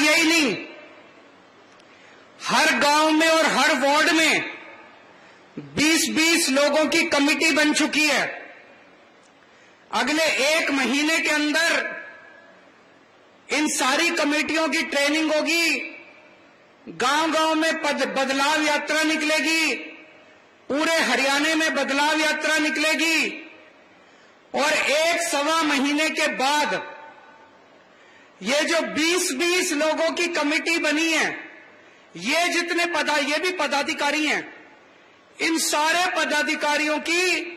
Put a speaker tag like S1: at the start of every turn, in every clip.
S1: यही नहीं, हर गांव में और हर वार्ड में 20-20 लोगों की कमेटी बन चुकी है। अगले 1 महीने के अंदर इन सारी कमेटियों की ट्रेनिंग होगी, गांव-गांव में बदलाव यात्रा निकलेगी, पूरे हरियाणा में बदलाव यात्रा निकलेगी और 1-1.25 महीने के बाद ये जो 20-20 लोगों की कमेटी बनी है, ये ये भी पदाधिकारी हैं, इन सारे पदाधिकारियों की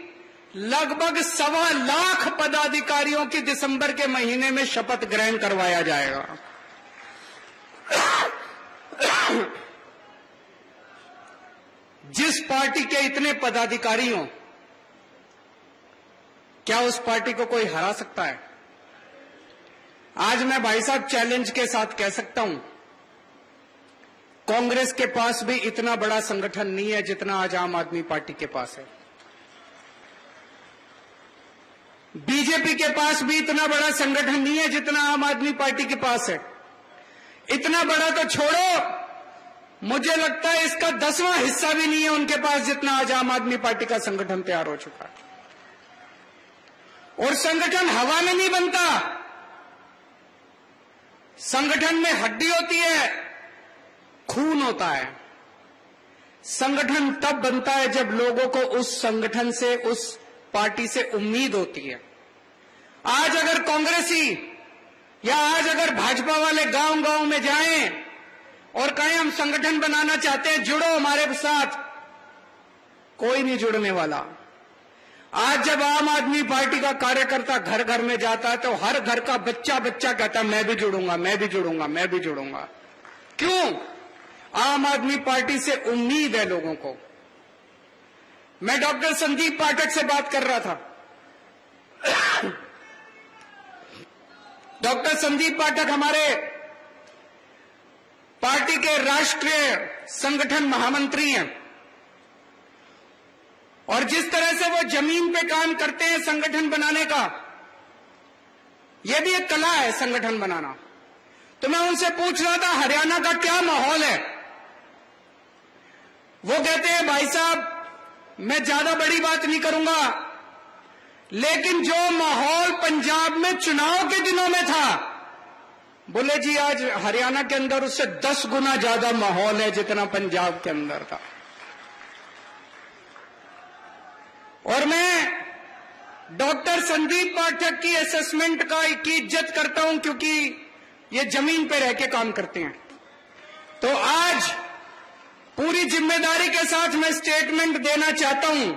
S1: लगभग 1.25 लाख पदाधिकारियों की दिसंबर के महीने में शपथ ग्रहण करवाया जाएगा। जिस पार्टी के इतने पदाधिकारी हों, क्या उस पार्टी को कोई हरा सकता है? आज मैं भाई साहब चैलेंज के साथ कह सकता हूं, कांग्रेस के पास भी इतना बड़ा संगठन नहीं है जितना आज आम आदमी पार्टी के पास है। बीजेपी के पास भी इतना बड़ा संगठन नहीं है जितना आम आदमी पार्टी के पास है। इतना बड़ा तो छोड़ो, मुझे लगता है इसका 10वां हिस्सा भी नहीं है उनके पास जितना आज आम आदमी पार्टी का संगठन तैयार हो चुका है। और संगठन हवा में नहीं बनता, संगठन में हड्डी होती है, खून होता है। संगठन तब बनता है जब लोगों को उस संगठन से, उस पार्टी से उम्मीद होती है। आज अगर कांग्रेसी या आज अगर भाजपा वाले गांव-गांव में जाएं और कहें हम संगठन बनाना चाहते हैं, जुड़ो हमारे साथ, कोई नहीं जुड़ने वाला। आज जब आम आदमी पार्टी का कार्यकर्ता घर घर में जाता है तो हर घर का बच्चा कहता है मैं भी जुड़ूंगा, मैं भी जुड़ूंगा, मैं भी जुड़ूंगा। क्यों? आम आदमी पार्टी से उम्मीद है लोगों को। मैं डॉक्टर संदीप पाठक से बात कर रहा था। डॉक्टर संदीप पाठक हमारे पार्टी के राष्ट्रीय संगठन महामंत्री हैं और जिस तरह से वो जमीन पे काम करते हैं संगठन बनाने का, ये भी एक कला है संगठन बनाना। तो मैं उनसे पूछ रहा था हरियाणा का क्या माहौल है। वो कहते हैं भाई साहब मैं ज्यादा बड़ी बात नहीं करूंगा, लेकिन जो माहौल पंजाब में चुनाव के दिनों में था, बोले जी आज हरियाणा के अंदर उससे 10 गुना ज्यादा माहौल है जितना पंजाब के अंदर था। और मैं डॉक्टर संदीप पाठक की असेसमेंट की इज्जत करता हूं क्योंकि ये जमीन पे रह के काम करते हैं। तो आज पूरी जिम्मेदारी के साथ मैं स्टेटमेंट देना चाहता हूं,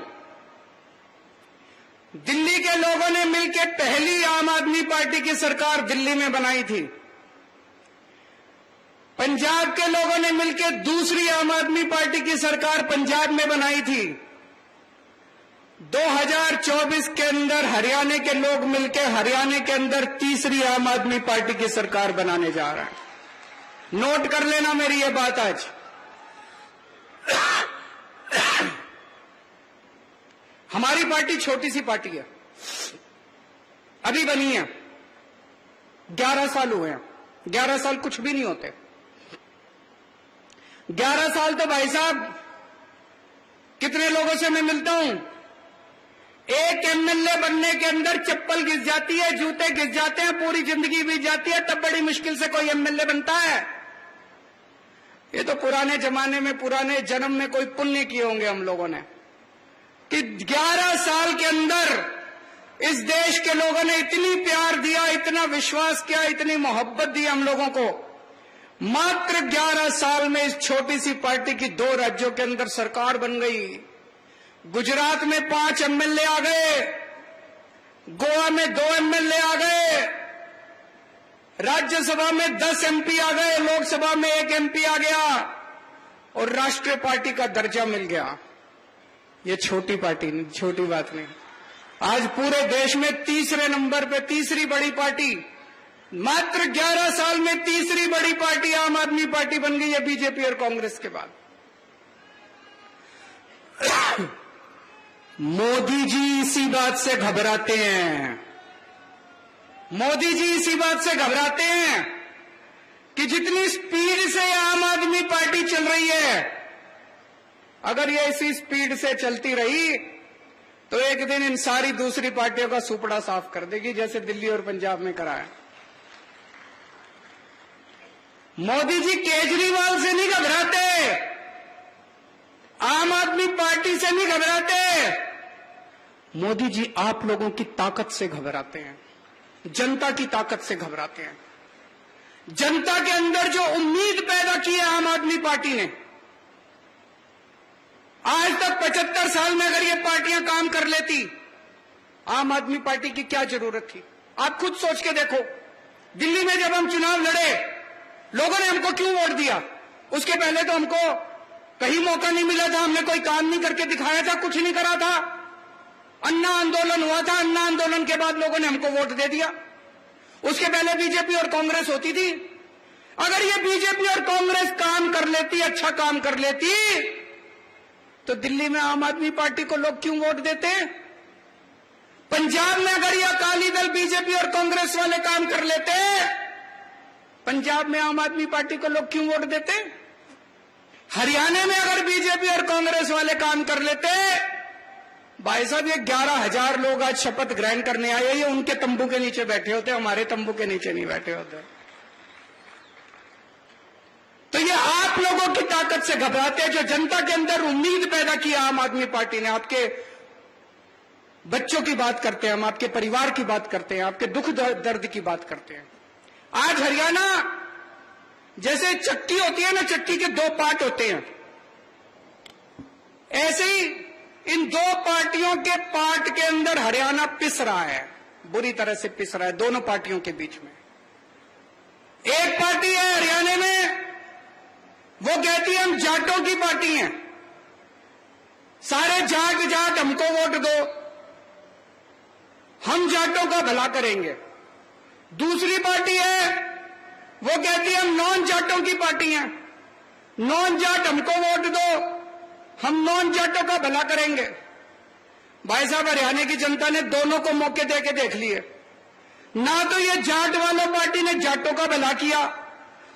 S1: दिल्ली के लोगों ने मिलकर पहली आम आदमी पार्टी की सरकार दिल्ली में बनाई थी, पंजाब के लोगों ने मिलकर दूसरी आम आदमी पार्टी की सरकार पंजाब में बनाई थी। 2024 के अंदर हरियाणा के लोग मिलकर हरियाणा के अंदर तीसरी आम आदमी पार्टी की सरकार बनाने जा रहे हैं। नोट कर लेना मेरी ये बात। आज हमारी पार्टी छोटी सी पार्टी है, अभी बनी है, 11 साल हुए हैं। 11 साल कुछ भी नहीं होते। 11 साल तो भाई साहब कितने लोगों से मैं मिलता हूं, एक एमएलए बनने के अंदर चप्पल घिस जाती है, जूते घिस जाते हैं, पूरी जिंदगी बीत जाती है, तब बड़ी मुश्किल से कोई एमएलए बनता है। ये तो पुराने जमाने में, पुराने जन्म में कोई पुण्य किए होंगे हम लोगों ने कि 11 साल के अंदर इस देश के लोगों ने इतनी प्यार दिया, इतना विश्वास किया, इतनी मोहब्बत दी हम लोगों को। मात्र 11 साल में इस छोटी सी पार्टी की 2 राज्यों के अंदर सरकार बन गई। गुजरात में 5 एमएलए आ गए, गोवा में 2 एमएलए आ गए, राज्यसभा में 10 एमपी आ गए, लोकसभा में 1 एमपी आ गया और राष्ट्रीय पार्टी का दर्जा मिल गया। ये छोटी पार्टी नहीं, छोटी बात नहीं। आज पूरे देश में तीसरे नंबर पे तीसरी बड़ी पार्टी, मात्र 11 साल में तीसरी बड़ी पार्टी आम आदमी पार्टी बन गई है बीजेपी और कांग्रेस के बाद। मोदी जी इसी बात से घबराते हैं, मोदी जी इसी बात से घबराते हैं कि कि जितनी स्पीड से आम आदमी पार्टी चल रही है, अगर ये इसी स्पीड से चलती रही तो एक दिन इन सारी दूसरी पार्टियों का सुपड़ा साफ कर देगी, जैसे दिल्ली और पंजाब में कराया। मोदी जी केजरीवाल से नहीं घबराते, आम आदमी पार्टी से नहीं घबराते, मोदी जी आप लोगों की ताकत से घबराते हैं, जनता की ताकत से घबराते हैं। जनता के अंदर जो उम्मीद पैदा की है आम आदमी पार्टी ने, आज तक 75 साल में अगर ये पार्टियां काम कर लेती, आम आदमी पार्टी की क्या जरूरत थी? आप खुद सोच के देखो, दिल्ली में जब हम चुनाव लड़े, लोगों ने हमको क्यों वोट दिया? उसके पहले तो हमको कहीं मौका नहीं मिला था, हमने कोई काम नहीं करके दिखाया था, कुछ नहीं करा था। अन्ना आंदोलन हुआ था, अन्ना आंदोलन के बाद लोगों ने हमको वोट दे दिया। उसके पहले बीजेपी और कांग्रेस होती थी। अगर ये बीजेपी और कांग्रेस काम कर लेती, अच्छा काम कर लेती, तो दिल्ली में आम आदमी पार्टी को लोग क्यों वोट देते? पंजाब में अगर ये अकाली दल, बीजेपी और कांग्रेस वाले काम कर लेते, पंजाब में आम आदमी पार्टी को लोग क्यों वोट देते? हरियाणा में अगर बीजेपी और कांग्रेस वाले काम कर लेते, भाई साहब ये 11,000 लोग आज शपथ ग्रहण करने आए, ये उनके तंबू के नीचे बैठे होते, हमारे तंबू के नीचे नहीं बैठे होते। तो ये आप लोगों की ताकत से घबराते हैं, जो जनता के अंदर उम्मीद पैदा की आम आदमी पार्टी ने। आपके बच्चों की बात करते हैं हम, आपके परिवार की बात करते हैं, आपके दुख दर्द की बात करते हैं। आज हरियाणा जैसे चक्की होती है ना, चक्की के 2 पार्ट होते हैं, ऐसे ही इन 2 पार्टियों के पार्ट के अंदर हरियाणा पिस रहा है, बुरी तरह से पिस रहा है, दोनों पार्टियों के बीच में। एक पार्टी है हरियाणा में, वो कहती है हम जाटों की पार्टी हैं, सारे जाट हमको वोट दो, हम जाटों का भला करेंगे। दूसरी पार्टी है, वो कहती है हम नॉन जाटों की पार्टी हैं, नॉन जाट हमको वोट दो, हम नॉन जाटों का भला करेंगे। भाई साहब हरियाणा की जनता ने दोनों को मौके देके देख लिए, ना तो ये जाट वालों पार्टी ने जाटों का भला किया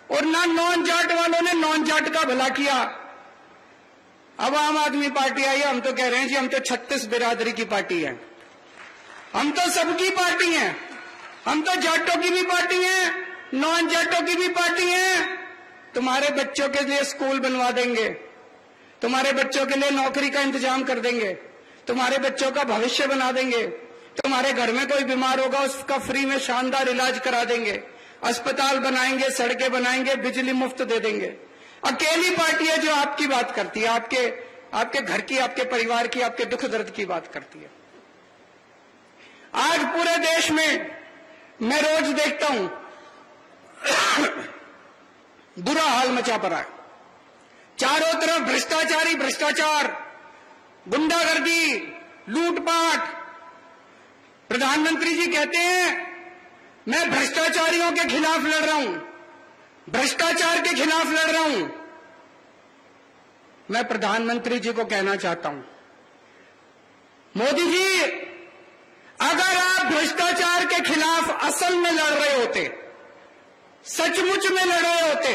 S1: और ना नॉन जाट वालों ने नॉन जाट का भला किया। अब आम आदमी पार्टी आई है, हम तो कह रहे हैं जी हम तो 36 बिरादरी की पार्टी है, हम तो सबकी पार्टी हैं, हम तो जाटों की भी पार्टी हैं, नॉन जाटों की भी पार्टी हैं। तुम्हारे बच्चों के लिए स्कूल बनवा देंगे, तुम्हारे बच्चों के लिए नौकरी का इंतजाम कर देंगे, तुम्हारे बच्चों का भविष्य बना देंगे, तुम्हारे घर में कोई बीमार होगा उसका फ्री में शानदार इलाज करा देंगे, अस्पताल बनाएंगे, सड़कें बनाएंगे, बिजली मुफ्त दे देंगे। अकेली पार्टी है जो आपकी बात करती है, आपके घर की, आपके परिवार की, आपके दुख दर्द की बात करती है। आज पूरे देश में मैं रोज देखता हूं बुरा हाल मचा पड़ा है, चारों तरफ भ्रष्टाचारी भ्रष्टाचार, गुंडागर्दी, लूटपाट। प्रधानमंत्री जी कहते हैं मैं भ्रष्टाचारियों के खिलाफ लड़ रहा हूं, भ्रष्टाचार के खिलाफ लड़ रहा हूं। मैं प्रधानमंत्री जी को कहना चाहता हूं, मोदी जी अगर आप भ्रष्टाचार के खिलाफ असल में लड़ रहे होते, सचमुच में लड़ रहे होते,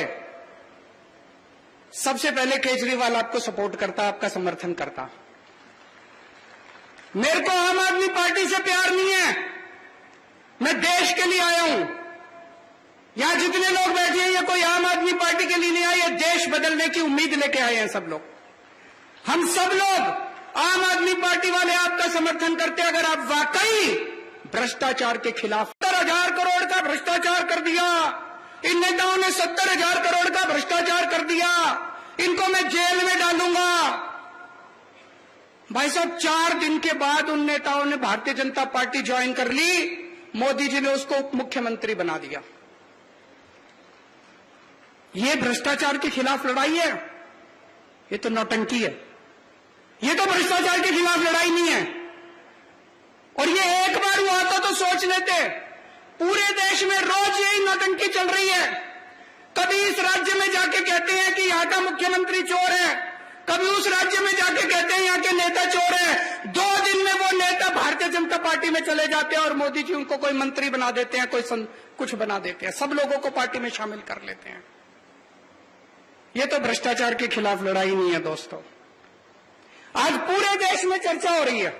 S1: सबसे पहले केजरीवाल आपको सपोर्ट करता, आपका समर्थन करता। मेरे को आम आदमी पार्टी से प्यार नहीं है, मैं देश के लिए आया हूं। यहां जितने लोग बैठे हैं ये कोई आम आदमी पार्टी के लिए नहीं आए, ये देश बदलने की उम्मीद लेके आए हैं सब लोग। हम सब लोग आम आदमी पार्टी वाले आपका समर्थन करते हैं अगर आप वाकई भ्रष्टाचार के खिलाफ। 70,000 करोड़ का भ्रष्टाचार कर दिया इन नेताओं ने, 70,000 करोड़ का भ्रष्टाचार कर दिया, इनको मैं जेल में डालूंगा। भाई साहब 4 दिन के बाद उन नेताओं ने भारतीय जनता पार्टी ज्वाइन कर ली, मोदी जी ने उसको उप मुख्यमंत्री बना दिया। ये भ्रष्टाचार के खिलाफ लड़ाई है? ये तो नौटंकी है, ये तो भ्रष्टाचार के खिलाफ लड़ाई नहीं है। और ये एक बार हुआ तो सोच लेते, पूरे देश में रोज यही नौटंकी चल रही है। कभी इस राज्य में जाके कहते हैं कि यहां का मुख्यमंत्री चोर है, कभी उस राज्य में जाके कहते हैं यहाँ के नेता चोर हैं, 2 दिन में वो नेता भारतीय जनता पार्टी में चले जाते हैं और मोदी जी उनको कोई मंत्री बना देते हैं, कोई कुछ बना देते हैं, सब लोगों को पार्टी में शामिल कर लेते हैं। ये तो भ्रष्टाचार के खिलाफ लड़ाई नहीं है दोस्तों। आज पूरे देश में चर्चा हो रही है,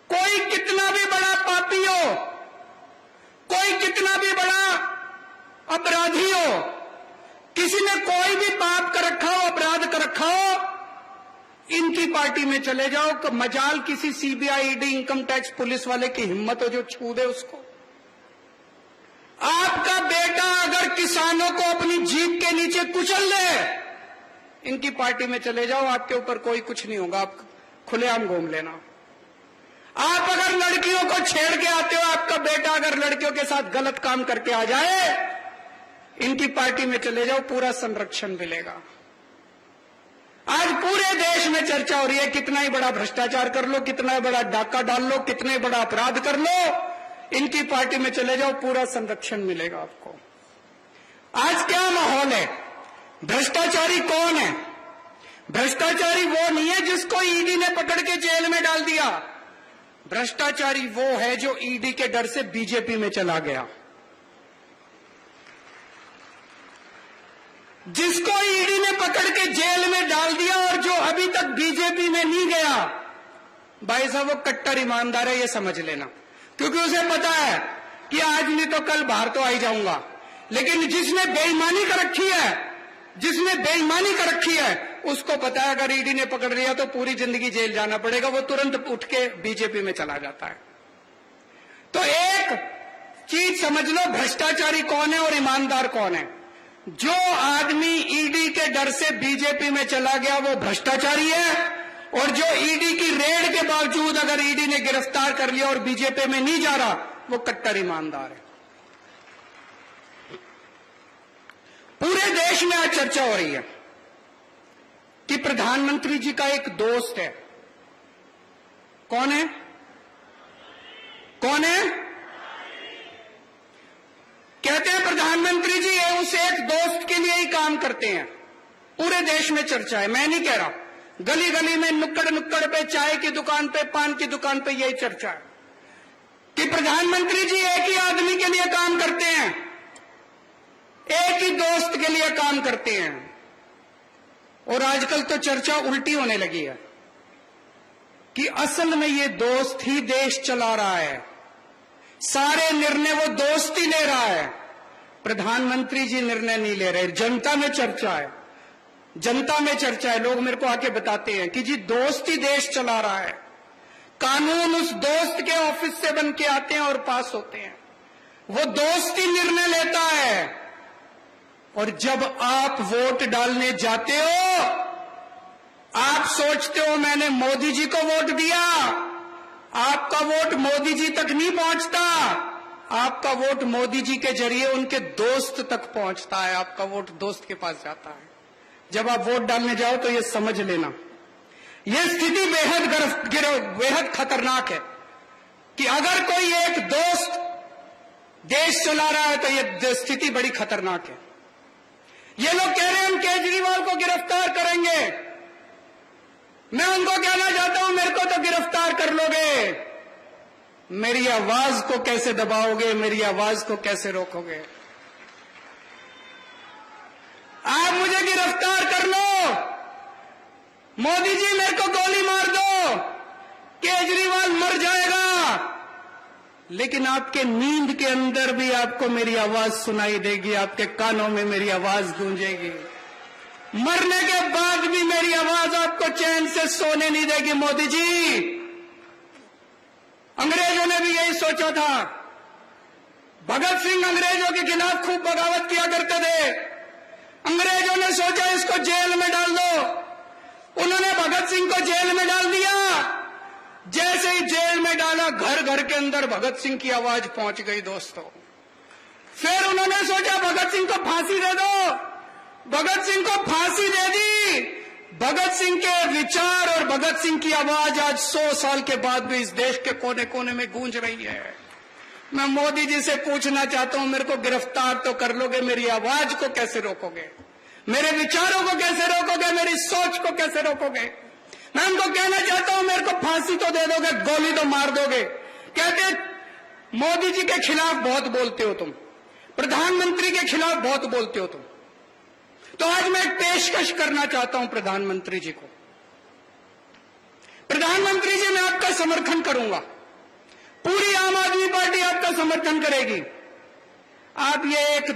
S1: कोई कितना भी बड़ा पापी हो, कोई कितना भी बड़ा अपराधी हो, किसी ने कोई भी पाप कर रखा हो, अपराध कर रखा हो, इनकी पार्टी में चले जाओ। मजाल किसी CBI, ED, income tax police वाले की हिम्मत हो जो छू दे उसको। आपका बेटा अगर किसानों को अपनी जीभ के नीचे कुचल दे, इनकी पार्टी में चले जाओ, आपके ऊपर कोई कुछ नहीं होगा, आप खुलेआम घूम लेना। आप अगर लड़कियों को छेड़ के आते हो, आपका बेटा अगर लड़कियों के साथ गलत काम करके आ जाए, इनकी पार्टी में चले जाओ, पूरा संरक्षण मिलेगा। आज पूरे देश में चर्चा हो रही है, कितना ही बड़ा भ्रष्टाचार कर लो, कितना बड़ा डाका डाल लो, कितने बड़ा अपराध कर लो, इनकी पार्टी में चले जाओ, पूरा संरक्षण मिलेगा आपको। आज क्या माहौल है? भ्रष्टाचारी कौन है? भ्रष्टाचारी वो नहीं है जिसको ईडी ने पकड़ के जेल में डाल दिया। भ्रष्टाचारी वो है जो ईडी के डर से बीजेपी में चला गया। जिसको ईडी ने पकड़ के जेल में डाल दिया और जो अभी तक बीजेपी में नहीं गया, भाई साहब वो कट्टर ईमानदार है, ये समझ लेना। क्योंकि उसे पता है कि आज नहीं तो कल बाहर तो आ ही जाऊंगा। लेकिन जिसने बेईमानी कर रखी है, जिसने बेईमानी कर रखी है, उसको पता है अगर ईडी ने पकड़ लिया तो पूरी जिंदगी जेल जाना पड़ेगा, वो तुरंत उठ के बीजेपी में चला जाता है। तो एक चीज समझ लो, भ्रष्टाचारी कौन है और ईमानदार कौन है। जो आदमी ईडी के डर से बीजेपी में चला गया वो भ्रष्टाचारी है, और जो ईडी की रेड के बावजूद अगर ईडी ने गिरफ्तार कर लिया और बीजेपी में नहीं जा रहा, वो कट्टर ईमानदार है। पूरे देश में आज चर्चा हो रही है कि प्रधानमंत्री जी का एक दोस्त है। कौन है? कौन है? कहते हैं प्रधानमंत्री जी ये उस एक दोस्त के लिए ही काम करते हैं। पूरे देश में चर्चा है, मैं नहीं कह रहा, गली गली में, नुक्कड़ नुक्कड़ पे, चाय की दुकान पे, पान की दुकान पे यही चर्चा है कि प्रधानमंत्री जी एक ही आदमी के लिए काम करते हैं, एक ही दोस्त के लिए काम करते हैं। और आजकल तो चर्चा उल्टी होने लगी है कि असल में ये दोस्त ही देश चला रहा है, सारे निर्णय वो दोस्त ही ले रहा है, प्रधानमंत्री जी निर्णय नहीं ले रहे। जनता में चर्चा है, जनता में चर्चा है। लोग मेरे को आके बताते हैं कि जी दोस्त ही देश चला रहा है, कानून उस दोस्त के ऑफिस से बन के आते हैं और पास होते हैं, वो दोस्त ही निर्णय लेता है। और जब आप वोट डालने जाते हो, आप सोचते हो मैंने मोदी जी को वोट दिया, आपका वोट मोदी जी तक नहीं पहुंचता, आपका वोट मोदी जी के जरिए उनके दोस्त तक पहुंचता है, आपका वोट दोस्त के पास जाता है। जब आप वोट डालने जाओ तो ये समझ लेना, ये स्थिति बेहद खतरनाक है कि अगर कोई एक दोस्त देश चला रहा है तो ये स्थिति बड़ी खतरनाक है। ये लोग कह रहे हैं हम केजरीवाल को गिरफ्तार करेंगे, मैं उनको कहना चाहता हूं मेरे को तो गिरफ्तार कर लोगे, मेरी आवाज को कैसे दबाओगे, मेरी आवाज को कैसे रोकोगे? आप मुझे गिरफ्तार कर लो, मोदी जी मेरे को गोली मार दो, केजरीवाल मर जाएगा, लेकिन आपके नींद के अंदर भी आपको मेरी आवाज सुनाई देगी, आपके कानों में मेरी आवाज गूंजेगी। मरने के बाद भी मेरी आवाज आपको चैन से सोने नहीं देगी। मोदी जी, अंग्रेजों ने भी यही सोचा था। भगत सिंह अंग्रेजों के खिलाफ खूब बगावत किया करते थे। अंग्रेजों ने सोचा इसको जेल में डाल दो, उन्होंने भगत सिंह को जेल में डाल दिया। जैसे ही जेल में डाला, घर घर के अंदर भगत सिंह की आवाज पहुंच गई दोस्तों। फिर उन्होंने सोचा भगत सिंह को फांसी दे दो, भगत सिंह को फांसी दे दी। भगत सिंह के विचार और भगत सिंह की आवाज आज 100 साल के बाद भी इस देश के कोने कोने में गूंज रही है। मैं मोदी जी से पूछना चाहता हूं, मेरे को गिरफ्तार तो कर लोगे, मेरी आवाज को कैसे रोकोगे? मेरे विचारों को कैसे रोकोगे, मेरी सोच को कैसे रोकोगे? मैं उनको कहना चाहता हूं, मेरे को फांसी तो दे दोगे, गोली तो मार दोगे। कहते मोदी जी के खिलाफ बहुत बोलते हो तुम, प्रधानमंत्री के खिलाफ बहुत बोलते हो तुम। तो आज मैं एक पेशकश करना चाहता हूं प्रधानमंत्री जी को। प्रधानमंत्री जी, मैं आपका समर्थन करूंगा, पूरी आम आदमी पार्टी आपका समर्थन करेगी। आप ये एक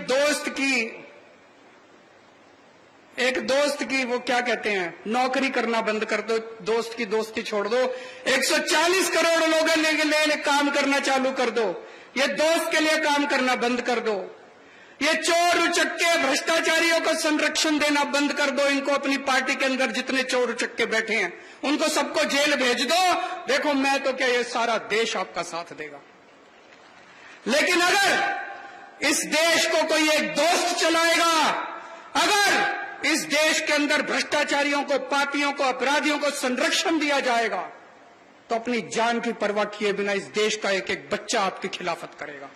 S1: दोस्त की वो क्या कहते हैं, नौकरी करना बंद कर दो, दोस्त की दोस्ती छोड़ दो। 140 करोड़ लोगों के लिए काम करना चालू कर दो। ये दोस्त के लिए काम करना बंद कर दो। ये चोर उचक्के भ्रष्टाचारियों को संरक्षण देना बंद कर दो। इनको अपनी पार्टी के अंदर जितने चोर उचक्के बैठे हैं उनको सबको जेल भेज दो। देखो मैं तो क्या, ये सारा देश आपका साथ देगा। लेकिन अगर इस देश को कोई एक दोस्त चलाएगा, अगर इस देश के अंदर भ्रष्टाचारियों को, पापियों को, अपराधियों को संरक्षण दिया जाएगा, तो अपनी जान की परवाह किए बिना इस देश का एक एक बच्चा आपकी खिलाफत करेगा।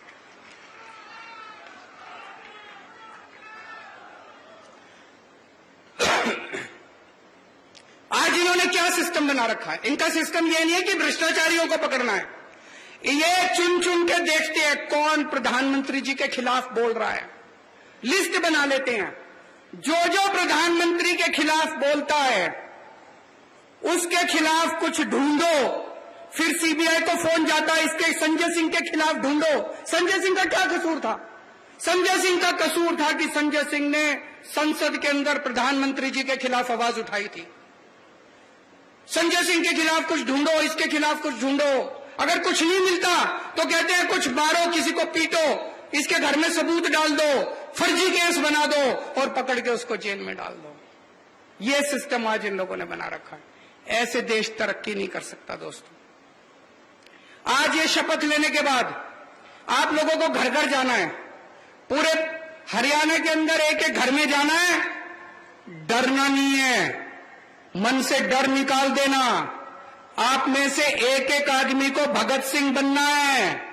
S1: आज इन्होंने क्या सिस्टम बना रखा है? इनका सिस्टम यह नहीं है कि भ्रष्टाचारियों को पकड़ना है। ये चुन चुन के देखते हैं कौन प्रधानमंत्री जी के खिलाफ बोल रहा है, लिस्ट बना लेते हैं। जो जो प्रधानमंत्री के खिलाफ बोलता है उसके खिलाफ कुछ ढूंढो, फिर सीबीआई को फोन जाता है, इसके संजय सिंह के खिलाफ ढूंढो। संजय सिंह का क्या कसूर था? संजय सिंह का कसूर था कि संजय सिंह ने संसद के अंदर प्रधानमंत्री जी के खिलाफ आवाज उठाई थी। संजय सिंह के खिलाफ कुछ ढूंढो, इसके खिलाफ कुछ ढूंढो। अगर कुछ नहीं मिलता तो कहते हैं कुछ मारो, किसी को पीटो, इसके घर में सबूत डाल दो, फर्जी केस बना दो और पकड़ के उसको जेल में डाल दो। ये सिस्टम आज इन लोगों ने बना रखा है। ऐसे देश तरक्की नहीं कर सकता दोस्तों। आज ये शपथ लेने के बाद आप लोगों को घर घर जाना है, पूरे हरियाणा के अंदर एक एक घर में जाना है। डरना नहीं है, मन से डर निकाल देना। आप में से एक एक आदमी को भगत सिंह बनना है।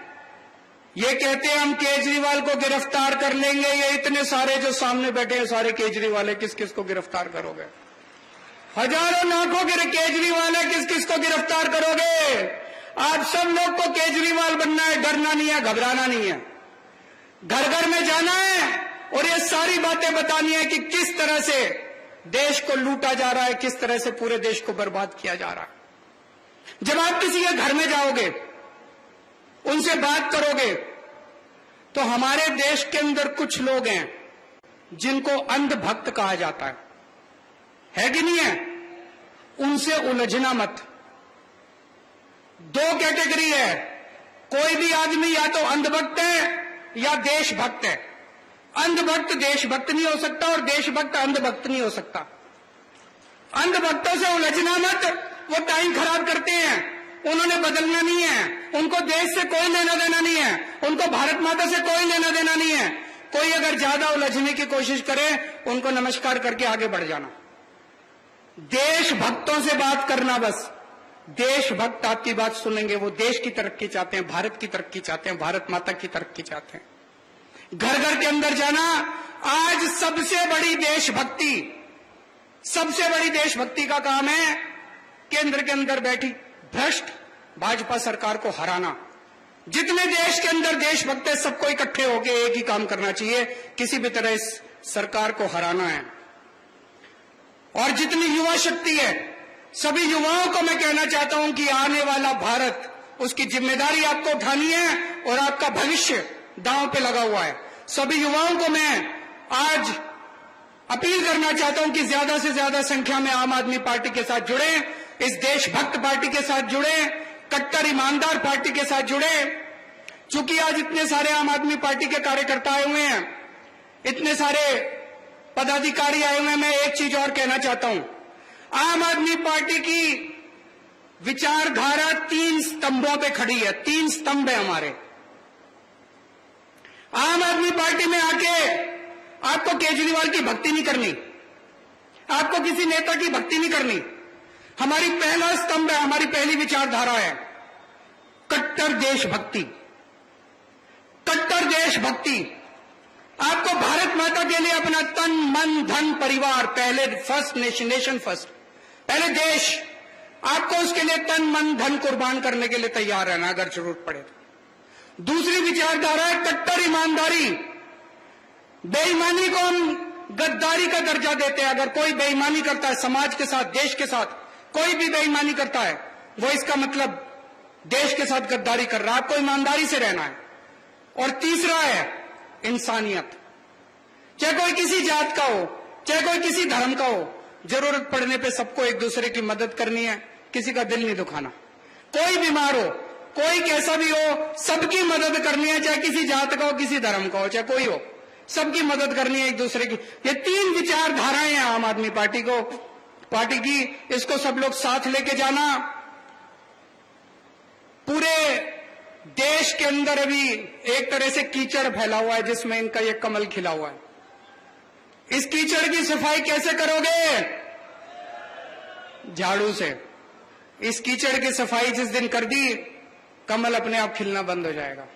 S1: ये कहते हैं हम केजरीवाल को गिरफ्तार कर लेंगे, ये इतने सारे जो सामने बैठे हैं सारे केजरीवाल है, किस किस को गिरफ्तार करोगे? हजारों लाखों केजरीवाल है, किस किस को गिरफ्तार करोगे? आप सब लोग को केजरीवाल बनना है, डरना नहीं है, घबराना नहीं है। घर घर में जाना है और ये सारी बातें बतानी है कि किस तरह से देश को लूटा जा रहा है, किस तरह से पूरे देश को बर्बाद किया जा रहा है। जब आप किसी के घर में जाओगे, उनसे बात करोगे, तो हमारे देश के अंदर कुछ लोग हैं जिनको अंधभक्त कहा जाता है कि नहीं है? उनसे उलझना मत। दो कैटेगरी है, कोई भी आदमी या तो अंधभक्त है या देशभक्त है। अंधभक्त देशभक्त नहीं हो सकता और देशभक्त अंधभक्त नहीं हो सकता। अंधभक्तों से उलझना मत, वो टाइम खराब करते हैं, उन्होंने बदलना नहीं है, उनको देश से कोई लेना देना नहीं है, उनको भारत माता से कोई लेना देना नहीं है। कोई अगर ज्यादा उलझने की कोशिश करे, उनको नमस्कार करके आगे बढ़ जाना। देशभक्तों से बात करना बस। देशभक्त आपकी बात सुनेंगे, वो देश की तरक्की चाहते हैं, भारत की तरक्की चाहते हैं, भारत माता की तरक्की चाहते हैं। घर घर के अंदर जाना। आज सबसे बड़ी देशभक्ति का काम है केंद्र के अंदर बैठी भ्रष्ट भाजपा सरकार को हराना। जितने देश के अंदर देशभक्त है, सबको इकट्ठे होकर एक ही काम करना चाहिए, किसी भी तरह इस सरकार को हराना है। और जितनी युवा शक्ति है, सभी युवाओं को मैं कहना चाहता हूं कि आने वाला भारत, उसकी जिम्मेदारी आपको उठानी है और आपका भविष्य दांव पे लगा हुआ है। सभी युवाओं को मैं आज अपील करना चाहता हूं कि ज्यादा से ज्यादा संख्या में आम आदमी पार्टी के साथ जुड़े, इस देशभक्त पार्टी के साथ जुड़े, कट्टर ईमानदार पार्टी के साथ जुड़े। चूंकि आज इतने सारे आम आदमी पार्टी के कार्यकर्ता आए हुए हैं, इतने सारे पदाधिकारी आए हुए हैं, मैं एक चीज और कहना चाहता हूं। आम आदमी पार्टी की विचारधारा 3 स्तंभों पे खड़ी है। 3 स्तंभ है हमारे। आम आदमी पार्टी में आके आपको केजरीवाल की भक्ति नहीं करनी, आपको किसी नेता की भक्ति नहीं करनी। हमारी पहला स्तंभ है, हमारी पहली विचारधारा है कट्टर देशभक्ति। कट्टर देशभक्ति। आपको भारत माता की के लिए अपना तन मन धन परिवार पहले, फर्स्ट नेशन फर्स्ट, पहले देश, आपको उसके लिए तन मन धन कुर्बान करने के लिए तैयार रहना अगर जरूरत पड़े तो। दूसरी विचारधारा है कट्टर ईमानदारी। बेईमानी को हम गद्दारी का दर्जा देते हैं। अगर कोई बेईमानी करता है समाज के साथ, देश के साथ, कोई भी बेईमानी करता है, वो इसका मतलब देश के साथ गद्दारी कर रहा है। आपको ईमानदारी से रहना है। और तीसरा है इंसानियत। चाहे कोई किसी जात का हो, चाहे कोई किसी धर्म का हो, जरूरत पड़ने पे सबको एक दूसरे की मदद करनी है, किसी का दिल नहीं दुखाना। कोई बीमार हो, कोई कैसा भी हो, सबकी मदद करनी है, चाहे किसी जात का हो, किसी धर्म का हो, चाहे कोई हो, सबकी मदद करनी है एक दूसरे की। ये 3 विचारधाराएं हैं आम आदमी पार्टी की। इसको सब लोग साथ लेके जाना। पूरे देश के अंदर अभी एक तरह से कीचड़ फैला हुआ है जिसमें इनका ये कमल खिला हुआ है। इस कीचड़ की सफाई कैसे करोगे? झाड़ू से। इस कीचड़ की सफाई जिस दिन कर दी, कमल अपने आप खिलना बंद हो जाएगा।